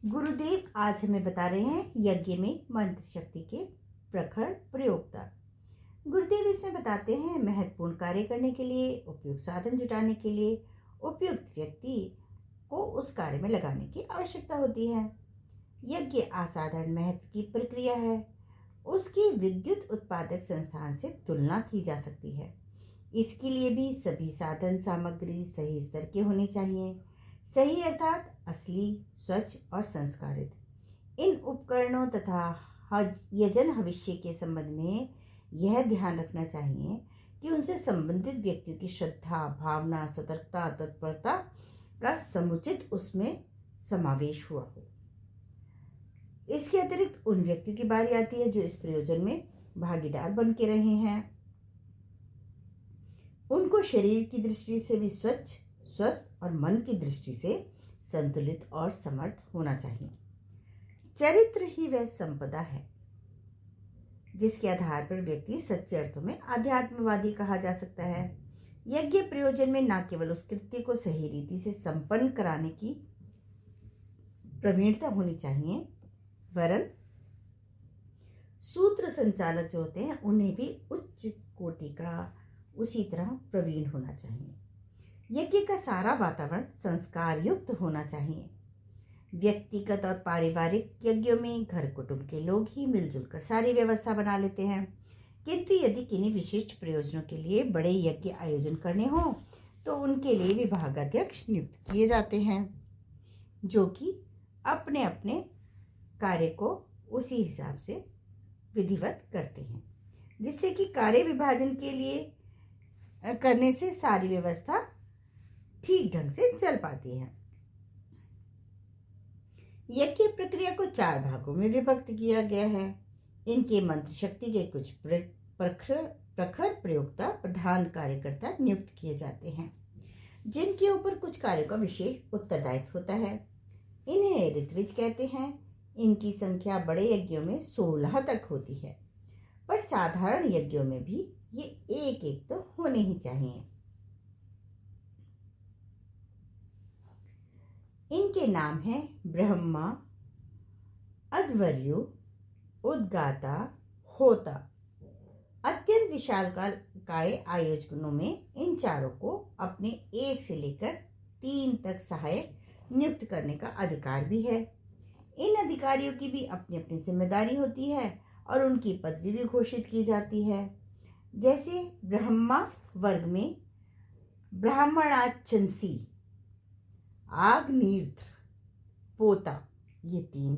गुरुदेव आज हमें बता रहे हैं यज्ञ में मंत्र शक्ति के प्रखर प्रयोगता। गुरुदेव इसमें बताते हैं महत्वपूर्ण कार्य करने के लिए, उपयुक्त साधन जुटाने के लिए उपयुक्त व्यक्ति को उस कार्य में लगाने की आवश्यकता होती है। यज्ञ असाधारण महत्व की प्रक्रिया है। उसकी विद्युत उत्पादक संस्थान से तुलना की जा सकती है। इसके लिए भी सभी साधन सामग्री सही स्तर के होने चाहिए। सही अर्थात असली, स्वच्छ और संस्कारित। इन उपकरणों तथा यजन भविष्य के संबंध में यह ध्यान रखना चाहिए कि उनसे संबंधित व्यक्तियों की श्रद्धा, भावना, सतर्कता, तत्परता का समुचित उसमें समावेश हुआ हो। इसके अतिरिक्त उन व्यक्तियों की बारी आती है जो इस प्रयोजन में भागीदार बन के रहे हैं। उनको शरीर की दृष्टि से भी स्वच्छ, स्वस्थ और मन की दृष्टि से संतुलित और समर्थ होना चाहिए। चरित्र ही वह संपदा है जिसके आधार पर व्यक्ति सच्चे अर्थों में आध्यात्मवादी कहा जा सकता है। यज्ञ प्रयोजन में न केवल उस कृत्य को सही रीति से संपन्न कराने की प्रवीणता होनी चाहिए, वरन सूत्र संचालक जो होते हैं उन्हें भी उच्च कोटि का उसी तरह प्रवीण होना चाहिए। यज्ञ का सारा वातावरण संस्कार युक्त होना चाहिए। व्यक्तिगत और पारिवारिक यज्ञों में घर कुटुंब के लोग ही मिलजुल कर सारी व्यवस्था बना लेते हैं, किंतु यदि किन्हीं विशिष्ट प्रयोजनों के लिए बड़े यज्ञ आयोजन करने हों तो उनके लिए विभागाध्यक्ष नियुक्त किए जाते हैं, जो कि अपने अपने कार्य को उसी हिसाब से विधिवत करते हैं, जिससे कि कार्य विभाजन के लिए करने से सारी व्यवस्था ठीक ढंग से चल पाती है। यज्ञ प्रक्रिया को 4 भागों में विभक्त किया गया है। इनके मंत्र शक्ति के कुछ प्रखर प्रयोक्ता, प्रधान कार्यकर्ता नियुक्त किए जाते हैं, जिनके ऊपर कुछ कार्यों का विशेष उत्तरदायित्व होता है। इन्हें ऋत्विज कहते हैं। इनकी संख्या बड़े यज्ञों में 16 तक होती है, पर साधारण यज्ञों में भी ये एक एक तो होने ही चाहिए। इनके नाम हैं ब्रह्मा, अध्वर्यु, उद्गाता, होता। अत्यंत विशालकाय आयोजनों में इन चारों को अपने 1 से लेकर 3 तक सहायक नियुक्त करने का अधिकार भी है। इन अधिकारियों की भी अपनी अपनी जिम्मेदारी होती है और उनकी पदवी भी घोषित की जाती है। जैसे ब्रह्मा वर्ग में ब्राह्मणाचंसी, आग्नेत्र, पोता, ये 3।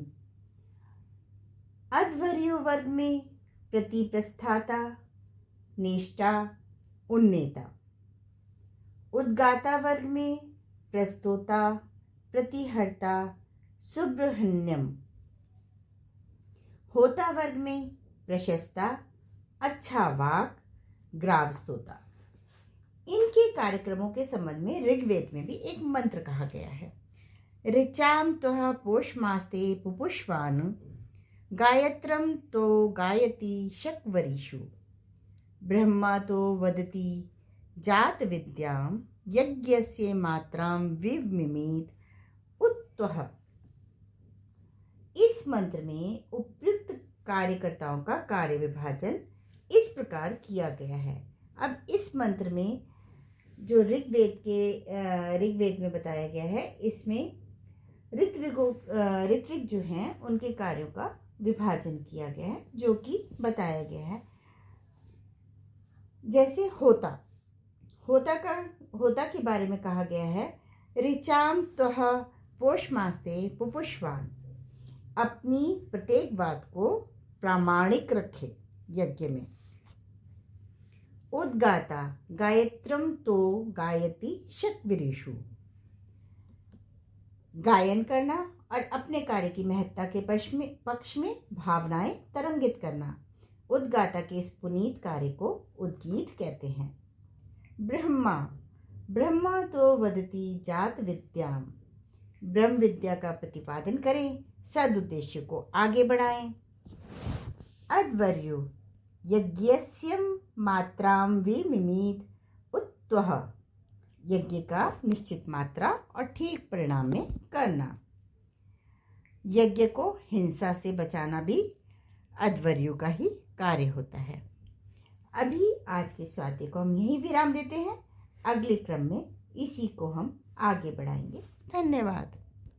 अध्वर्यु वर्ग में प्रतिप्रस्थाता, नेष्टा, उन्नेता। उद्गाता वर्ग में प्रस्तोता, प्रतिहर्ता, सुब्रह्मण्यम। होता वर्ग में प्रशस्ता, अच्छा वाक, ग्रावस्तोता। इनके कार्यक्रमों के संबंध में ऋग्वेद में भी एक मंत्र कहा गया है। ऋचाम त्वः पोषमास्ते पुपुष्वान् गायत्रम तो गायति शक्वरीषु ब्रह्मा तो वदति जात विद्याम यज्ञस्य मात्राम विमिमीत उत्तः। इस मंत्र में उपयुक्त कार्यकर्ताओं का कार्य विभाजन इस प्रकार किया गया है। अब इस मंत्र में जो ऋग्वेद में बताया गया है, इसमें ऋत्विक जो हैं उनके कार्यों का विभाजन किया गया है, जो कि बताया गया है। जैसे होता के बारे में कहा गया है, ऋचाम त्वः पोषमास्ते पुपुष्वान्। अपनी प्रत्येक बात को प्रामाणिक रखे यज्ञ में। उद्गाता, गायत्रम तो गायति शक्वरीषु। गायन करना और अपने कार्य की महत्ता के पक्ष में भावनाएं तरंगित करना। उद्गाता के इस पुनीत कार्य को उद्गीत कहते हैं। ब्रह्मा तो वदति जात विद्याम। ब्रह्म विद्या का प्रतिपादन करें, सदुद्देश्य को आगे बढ़ाएं। अध्वर्यु, यज्ञस्य मात्राम विमिमीत उत्तः। यज्ञ का निश्चित मात्रा और ठीक परिणाम में करना। यज्ञ को हिंसा से बचाना भी अध्वर्यु का ही कार्य होता है। अभी आज के स्वाध्याय को हम यहीं विराम देते हैं। अगले क्रम में इसी को हम आगे बढ़ाएंगे। धन्यवाद।